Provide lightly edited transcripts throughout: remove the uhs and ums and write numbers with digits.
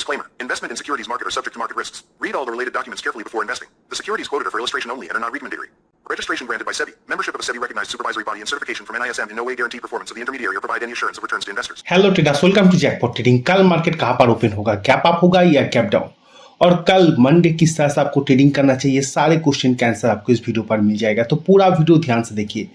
Disclaimer. Investment in securities market are subject to market risks. Read all the related documents carefully before investing. The securities quoted are for illustration only and are not recommendatory. Registration granted by SEBI. Membership of a SEBI recognized supervisory body and certification from NISM in no way guarantee performance of the intermediary or provide any assurance of returns to investors. Hello traders, welcome to Jackpot Trading. कल market कहां पर open होगा, gap up होगा या gap down, और कल Monday किस तरह से आपको ट्रेडिंग करना चाहिए, सारे क्वेश्चन का आंसर आपको इस वीडियो पर मिल जाएगा। तो पूरा वीडियो ध्यान से देखिए।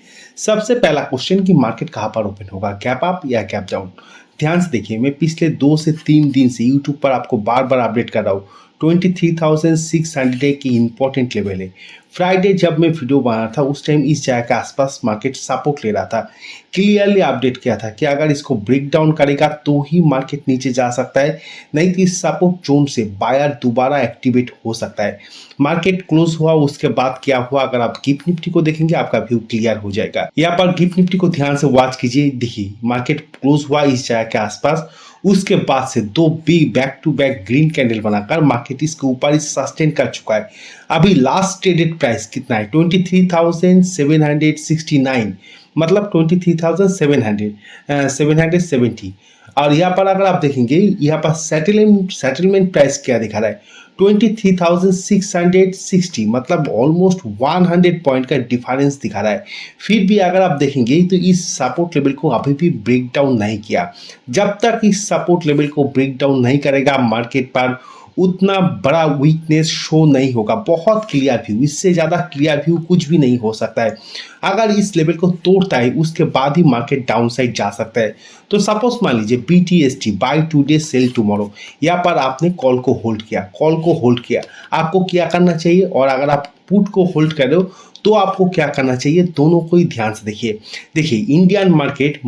सबसे पहला क्वेश्चन कि मार्केट कहां पर ओपन होगा, गैप अप या गैप डाउन। ध्यान से देखिए, मैं पिछले 2 से 3 दिन से यूट्यूब पर आपको बार बार अपडेट कर रहा हूँ। 23,600 की इंपॉर्टेंट लेवल है। फ्राइडे जब मैं वीडियो बना था उस टाइम इस जगह के आसपास मार्केट सपोर्ट ले रहा था। क्लियरली अपडेट किया था कि अगर इसको ब्रेक डाउन करेगा तो ही मार्केट नीचे जा सकता है, नहीं तो इस सपोर्ट जोन से बायर दोबारा एक्टिवेट हो सकता है। मार्केट क्लोज हुआ, उसके बाद क्या हुआ, अगर आप गिफ्ट निफ्टी को देखेंगे आपका व्यू क्लियर हो जाएगा। यहाँ पर गिफ्ट निफ्टी को ध्यान से वॉच कीजिए। देखिए मार्केट क्लोज हुआ इस जगह के आसपास, उसके बाद से 2 big back to back green candle बनाकर मार्केट इसके ऊपर ही सस्टेन कर चुका है। अभी लास्ट ट्रेडेड प्राइस कितना है, 23,769, मतलब 23,770। और यहाँ पर अगर आप देखेंगे, यहाँ पर सेटलमेंट प्राइस क्या दिखा रहा है, 23,660, मतलब ऑलमोस्ट 100 पॉइंट का डिफरेंस दिखा रहा है। फिर भी अगर आप देखेंगे तो इस सपोर्ट लेवल को अभी भी ब्रेक डाउन नहीं किया। जब तक इस सपोर्ट लेवल को ब्रेक डाउन नहीं करेगा मार्केट पर उतना बड़ा वीकनेस शो नहीं होगा। बहुत क्लियर व्यू, इससे ज़्यादा क्लियर व्यू कुछ भी नहीं हो सकता है। अगर इस लेवल को तोड़ता है उसके बाद ही मार्केट डाउन साइड जा सकता है। तो सपोज मान लीजिए BTST buy today sell tomorrow, यहाँ पर आपने कॉल को होल्ड किया, आपको क्या करना चाहिए, और अगर आप पुट को होल्ड कर रहे हो तो आपको क्या करना चाहिए, दोनों को ही ध्यान से देखिए। Indian market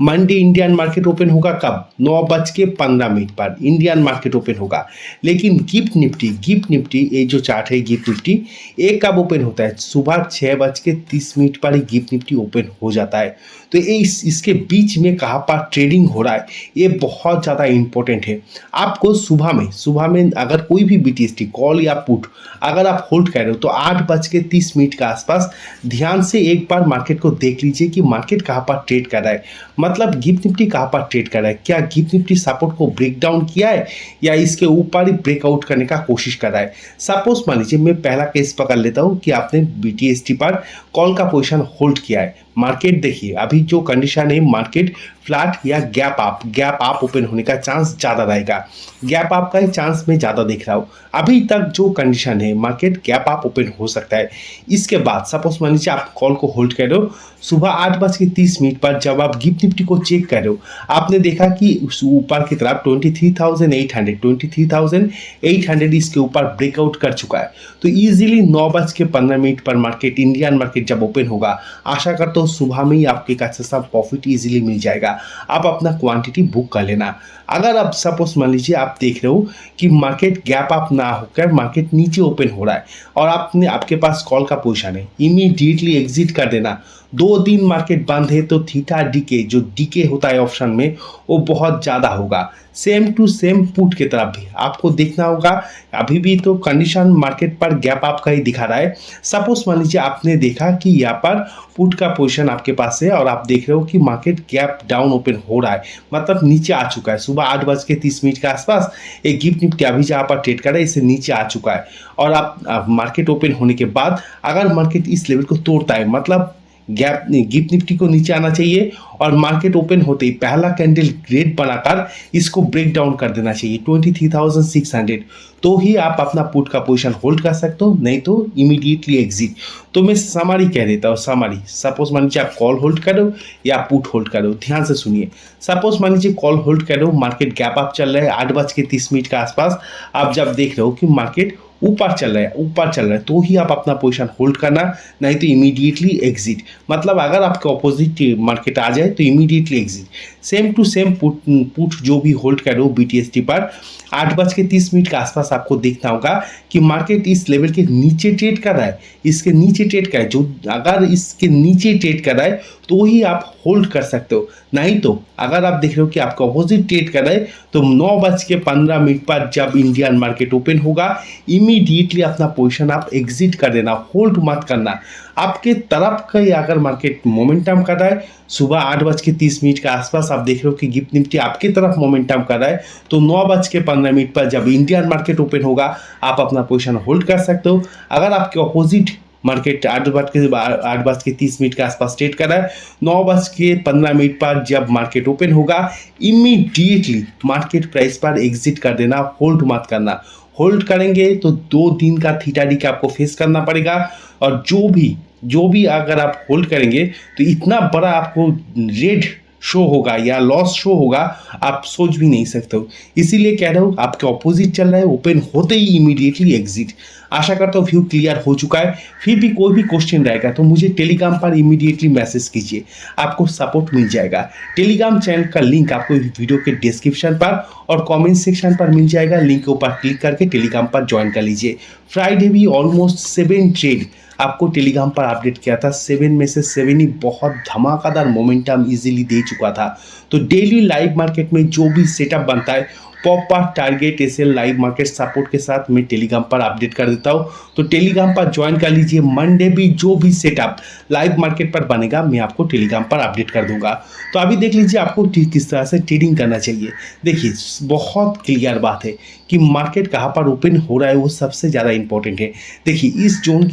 Monday Indian market open होगा कब, 9:15 पर इंडियन मार्केट ओपन होगा। लेकिन गिफ्ट निफ्टी ये जो चार्ट है गिफ्ट निफ्टी, ये कब ओपन होता है, सुबह 6:30 पर ही गिफ्ट निफ्टी ओपन हो जाता है। तो ये इसके बीच में कहाँ पर ट्रेडिंग हो रहा है ये बहुत ज़्यादा इंपॉर्टेंट है। आपको सुबह में अगर कोई भी BTST कॉल या पुट अगर आप होल्ड कर रहे हो तो 8:30 के आसपास ध्यान से एक बार मार्केट को देख लीजिए कि मार्केट कहाँ पर ट्रेड कर रहा है, मतलब गिफ्ट निफ्टी कहाँ पर ट्रेड कर रहा है। क्या गिफ्ट निफ्टी सपोर्ट को ब्रेक डाउन किया है या इसके ऊपर ही ब्रेकआउट करने का कोशिश कर रहा है। सपोज मान लीजिए मैं पहला केस पकड़ लेता हूँ कि आपने BTST पर कॉल का पोजीशन होल्ड किया है। मार्केट देखिए अभी जो कंडीशन है, मार्केट फ्लैट या गैप अप ओपन होने का चांस ज़्यादा रहेगा। गैप अप का ही चांस मैं ज़्यादा देख रहा हूँ। अभी तक जो कंडीशन है मार्केट गैप अप ओपन हो सकता है। इसके बाद सपोज मान लीजिए आप कॉल को होल्ड कर रहे हो, सुबह 8:30 पर जब आप गिफ्ट निफ्टी को चेक कर रहे हो आपने देखा कि ऊपर की तरफ 23,800 इसके ऊपर ब्रेकआउट कर चुका है। तो इजीली 9:15 पर मार्केट इंडियन मार्केट जब ओपन होगा, आशा करता हूँ सुबह में ही आपके एक अच्छा सा प्रॉफिट इजीली मिल जाएगा। आप अपना क्वांटिटी बुक कर लेना। अगर आप सपोज मान लीजिए आप देख रहे हो कि मार्केट गैप अप ना होकर मार्केट नीचे ओपन हो रहा है और आपके पास कॉल का पोजीशन है, इमीडिएटली एग्जिट कर देना। 2 दिन मार्केट बंद है तो थीटा डीके जो डीके होता है ऑप्शन में वो बहुत ज़्यादा होगा। सेम टू सेम पुट की तरफ भी आपको देखना होगा। अभी भी तो कंडीशन मार्केट पर गैप अप का ही दिखा रहा है। सपोज मान लीजिए आपने देखा कि यहाँ पर पुट का पोजीशन आपके पास है और आप देख रहे हो कि मार्केट गैप डाउन ओपन हो रहा है, मतलब नीचे आ चुका है। सुबह 8:30 के आसपास एक गिफ्ट निफ्टी अभी जहाँ पर ट्रेड कर रहा है इससे नीचे आ चुका है। और आप मार्केट ओपन होने के बाद अगर मार्केट इस लेवल को तोड़ता है, मतलब गिफ्ट निफ्टी को नीचे आना चाहिए और मार्केट ओपन होते ही पहला कैंडल ग्रेड बनाकर इसको ब्रेक डाउन कर देना चाहिए 23,600, तो ही आप अपना पुट का पोजीशन होल्ड कर सकते हो, नहीं तो इमीडिएटली एग्जिट। तो मैं समरी कह देता हूँ। समरी, सपोज मान लीजिए आप कॉल होल्ड करो या पुट होल्ड करो, ध्यान से सुनिए। सपोज मान लीजिए कॉल होल्ड करो, मार्केट गैप अप चल रहा है 8:30 के आसपास, आप जब देख रहे हो कि मार्केट ऊपर चल रहा है तो ही आप अपना पोजीशन होल्ड करना, नहीं तो इमीडिएटली एग्जिट। मतलब अगर आपके ऑपोजिट मार्केट आ जाए तो immediately exit. Same to same put जो भी होल्ड कर रहे हो BTST पर 8:30 के आसपास आपको देखना होगा कि मार्केट इस लेवल के नीचे ट्रेड कर रहा है, इसके नीचे ट्रेड कर रहा है। जो अगर इसके नीचे ट्रेड कर रहा है तो ही आप होल्ड कर सकते हो, नहीं तो अगर आप देख रहे हो कि आपका अपोजिट ट्रेड कर रहा है तो 9:15 पर जब इंडियन मार्केट ओपन होगा इमीडिएटली अपना पोजीशन आप एग्जिट कर देना, होल्ड मत करना। आपके तरफ का ही अगर मार्केट मोमेंटम कर रहा है, सुबह 8:30 के आसपास आप देख रहे हो कि गिफ्ट निफ्टी आपकी तरफ मोमेंटम कर रहा है, तो 9:15 पर जब इंडियन मार्केट ओपन होगा आप अपना पोजीशन होल्ड कर सकते हो। अगर आपके अपोजिट मार्केट 8:30 के आसपास ट्रेड कर रहा है, 9:15 पर जब मार्केट ओपन होगा इमीडिएटली मार्केट प्राइस पर एग्जिट कर देना, होल्ड मत करना। होल्ड करेंगे तो 2 दिन का थीटा डी का आपको फेस करना पड़ेगा, और जो भी अगर आप होल्ड करेंगे तो इतना बड़ा आपको रेड शो होगा या लॉस शो होगा, आप सोच भी नहीं सकते हो। इसीलिए कह रहा हूँ आपके ऑपोजिट चल रहा है, ओपन होते ही इमीडिएटली एग्जिट। आशा करता हूँ व्यू क्लियर हो चुका है। फिर भी कोई भी क्वेश्चन रहेगा तो मुझे टेलीग्राम पर इमीडिएटली मैसेज कीजिए, आपको सपोर्ट मिल जाएगा। टेलीग्राम चैनल का लिंक आपको वीडियो के डिस्क्रिप्शन पर और कमेंट सेक्शन पर मिल जाएगा। लिंक के ऊपर क्लिक करके टेलीग्राम पर ज्वाइन कर लीजिए। फ्राइडे भी ऑलमोस्ट 7 ट्रेड आपको टेलीग्राम पर अपडेट किया था, 7 में से 7 ही बहुत धमाकेदार मोमेंटम इजीली दे चुका था। तो डेली लाइव मार्केट में जो भी सेटअप बनता है proper target SL live market support के साथ मैं टेलीग्राम पर अपडेट कर देता हूँ, तो टेलीग्राम पर ज्वाइन कर लीजिए। मंडे भी जो भी सेटअप लाइव मार्केट पर बनेगा मैं आपको टेलीग्राम पर अपडेट कर दूंगा। तो अभी देख लीजिए आपको किस तरह से ट्रेडिंग करना चाहिए। देखिए बहुत क्लियर बात है कि मार्केट कहाँ पर ओपन हो रहा है वो सबसे ज़्यादा इंपॉर्टेंट है। देखिए इस जोन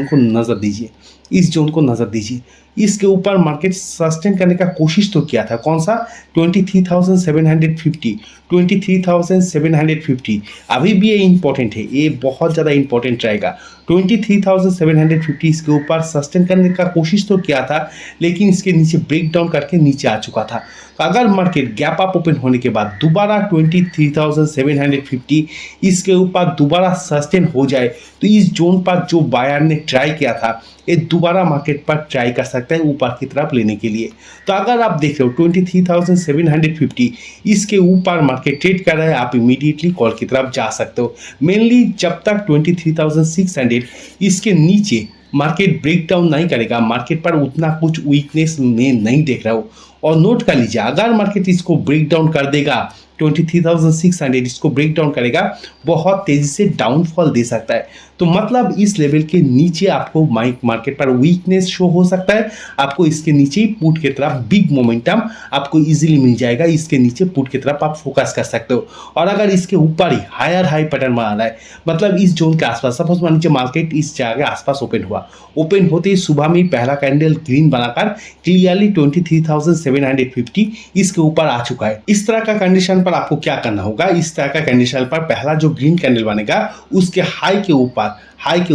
को नज़र दीजिए, इस जोन को नज़र दीजिए। इसके ऊपर मार्केट सस्टेन करने का कोशिश तो किया था, कौन सा 23,750, 23,750 अभी भी ये इंपॉर्टेंट है, ये बहुत ज़्यादा इंपॉर्टेंट रहेगा। 23,750 इसके ऊपर सस्टेन करने का कोशिश तो किया था, लेकिन इसके नीचे ब्रेक डाउन करके नीचे आ चुका था। तो अगर मार्केट गैप अप ओपन होने के बाद दोबारा 23,750 इसके ऊपर दोबारा सस्टेन हो जाए तो इस जोन पर जो बायर ने ट्राई किया था ये दोबारा मार्केट पर ट्राई कर सकता है ऊपर की तरफ लेने के लिए। तो अगर आप देख रहे हो 23,750 इसके ऊपर मार्केट ट्रेड कर रहा है, आप इमीडिएटली कॉल की तरफ जा सकते हो। मेनली जब तक 23,600 इसके नीचे मार्केट ब्रेक डाउन नहीं करेगा, मार्केट पर उतना कुछ वीकनेस में नहीं देख रहा हूँ। और नोट कर लीजिए अगर मार्केट इसको ब्रेक डाउन कर देगा 23,600 इसको ब्रेक डाउन करेगा, बहुत तेजी से डाउनफॉल दे सकता है। तो मतलब इस लेवल के नीचे आपको मार्केट पर वीकनेस शो हो सकता है, आपको इसके नीचे ही पुट की तरफ बिग मोमेंटम आपको इजीली मिल जाएगा। इसके नीचे पुट की तरफ आप फोकस कर सकते हो। और अगर इसके ऊपर ही हायर हाई पैटर्न बना रहा है, मतलब इस जोन के आसपास, सपोज मान लीजिए मार्केट इस जगह के आसपास ओपन हुआ, ओपन होते ही सुबह में पहला कैंडल ग्रीन बनाकर क्लियरली 23,750 इसके ऊपर आ चुका है। इस तरह का कंडीशन पर आपको क्या करना होगा, इस तरह का कंडीशन पर पहला जो ग्रीन कैंडल बनेगा उसके हाई के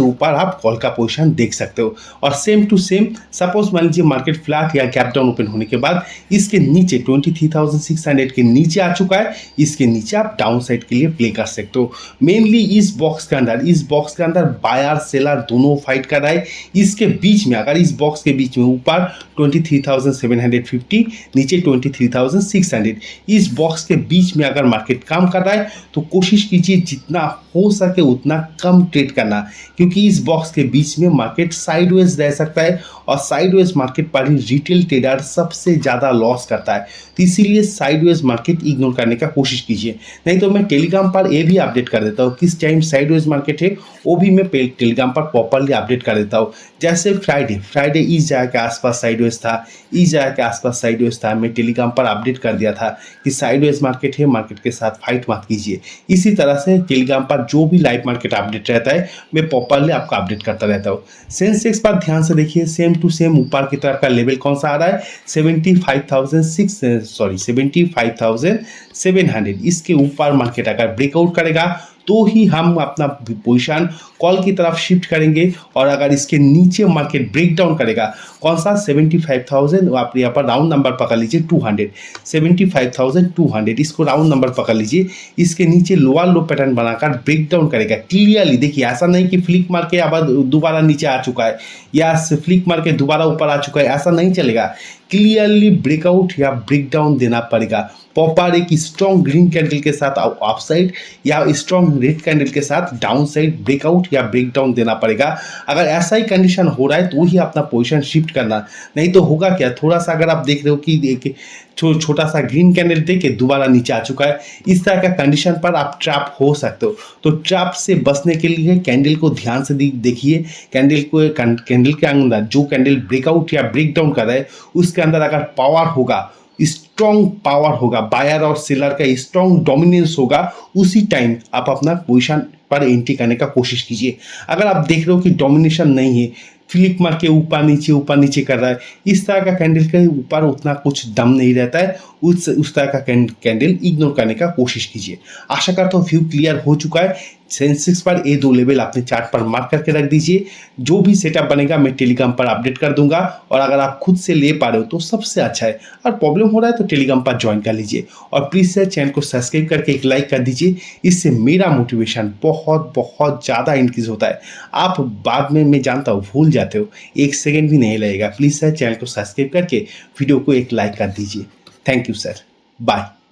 ऊपर आप कॉल का पोजीशन देख सकते हो। और सेम टू सेम सपोज मान लीजिए मार्केट फ्लैट या गैप डाउन ओपन होने के बाद इसके नीचे 23,600 के नीचे आ चुका है, इसके नीचे आप डाउन साइड के लिए प्ले कर सकते हो। मेनली इस बॉक्स के अंदर बायर सेलर दोनों फाइट कर रहा है। इसके बीच में अगर इस बॉक्स के बीच में ऊपर 23,750 नीचे 23,600 इस बॉक्स के बीच में अगर मार्केट काम कर रहा है तो कोशिश कीजिए जितना हो सके उतना कम ट्रेड करना, क्योंकि इस बॉक्स के बीच में मार्केट साइडवेज रह सकता है और साइडवेज मार्केट पर ही रिटेल ट्रेडर सबसे ज़्यादा लॉस करता है। तो इसीलिए साइडवेज मार्केट इग्नोर करने का कोशिश कीजिए। नहीं तो मैं टेलीग्राम पर ये भी अपडेट कर देता हूँ किस टाइम साइडवेज मार्केट है, वो भी मैं टेलीग्राम पर प्रॉपरली अपडेट कर देता हूँ। जैसे फ्राइडे इस जगह के आसपास साइडवेज था, इस जगह के आसपास साइडवेज था, मैं टेलीग्राम पर अपडेट कर दिया था कि साइडवेज मार्केट है, मार्केट के साथ फाइट मत कीजिए। इसी तरह से टेलीग्राम पर जो भी लाइव मार्केट अपडेट रहता है मैं प्रॉपरली आपको अपडेट करता रहता हूँ। सेंसेक्स पर ध्यान से देखिए, सेम टू सेम ऊपर की तरफ का लेवल कौन सा आ रहा है, 75,700 इसके ऊपर मार्केट अगर ब्रेकआउट करेगा तो ही हम अपना पोजीशन कॉल की तरफ शिफ्ट करेंगे। और अगर इसके नीचे मार्केट ब्रेक डाउन करेगा, कौन सा 75,000, आप यहाँ पर राउंड नंबर पकड़ लीजिए 200, 75,200 इसको राउंड नंबर पकड़ लीजिए। इसके नीचे लोअर लो पैटर्न बनाकर ब्रेक डाउन करेगा क्लियरली। देखिए ऐसा नहीं कि फ्लिक मार के अब दोबारा नीचे आ चुका है या फ्लिक मार के दोबारा ऊपर आ चुका है, ऐसा नहीं चलेगा। क्लियरली ब्रेकआउट या ब्रेक डाउन देना पड़ेगा, प्रॉपर एक स्ट्रॉन्ग ग्रीन कैंडल के साथ अपसाइड या स्ट्रॉन्ग रेड कैंडल के साथ डाउन साइड ब्रेकआउट या ब्रेकडाउन देना पड़ेगा। अगर ऐसा ही कंडीशन हो रहा है तो ही अपना पोजीशन शिफ्ट करना, नहीं तो होगा क्या, थोड़ा सा अगर आप देख रहे हो कि छोटा सा ग्रीन कैंडल देके दोबारा नीचे आ चुका है, इस तरह का कंडीशन पर आप ट्रैप हो सकते हो। तो ट्रैप से बचने के लिए कैंडल को ध्यान से देखिए। कैंडल के अंदर जो कैंडल ब्रेकआउट या ब्रेकडाउन कर रहा है उसके अंदर अगर पावर होगा, स्ट्रॉन्ग पावर होगा, बायर और सेलर का स्ट्रॉन्ग डोमिनेंस होगा, उसी टाइम आप अपना पोजीशन पर एंट्री करने का कोशिश कीजिए। अगर आप देख रहे हो कि डोमिनेशन नहीं है, फ्लिप मार के ऊपर नीचे कर रहा है, इस तरह का कैंडल के ऊपर उतना कुछ दम नहीं रहता है, उस तरह का कैंडल इग्नोर करने का कोशिश कीजिए। आशा करता हूँ व्यू क्लियर हो चुका है। सेंसेक्स पर ये 2 लेवल अपने चार्ट पर मार्क करके रख दीजिए। जो भी सेटअप बनेगा मैं टेलीग्राम पर अपडेट कर दूंगा, और अगर आप खुद से ले पा रहे हो तो सबसे अच्छा है, और प्रॉब्लम हो रहा है तो टेलीग्राम पर ज्वाइन कर लीजिए। और प्लीज़ सर चैनल को सब्सक्राइब करके एक लाइक कर दीजिए, इससे मेरा मोटिवेशन बहुत बहुत ज़्यादा इंक्रीज होता है। आप बाद में, मैं जानता हूँ, भूल जाते हो, 1 सेकेंड भी नहीं लगेगा। प्लीज़ सर चैनल को सब्सक्राइब करके वीडियो को एक लाइक कर दीजिए। Thank you sir, bye.